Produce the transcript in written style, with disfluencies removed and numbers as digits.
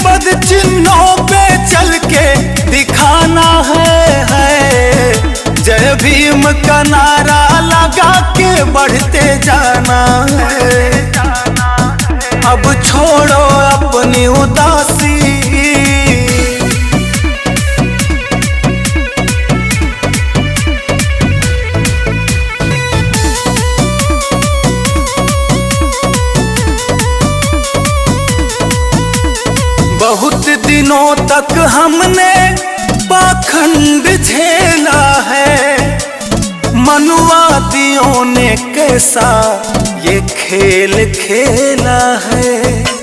पद चिन्हों पे चल के दिखाना है। जय भीम का नारा लगा के बढ़ते जाना है। अब छोड़ो अपनी उदासी, बहुत दिनों तक हमने पाखंड झेला है। मनुवादियों ने कैसा ये खेल खेला है।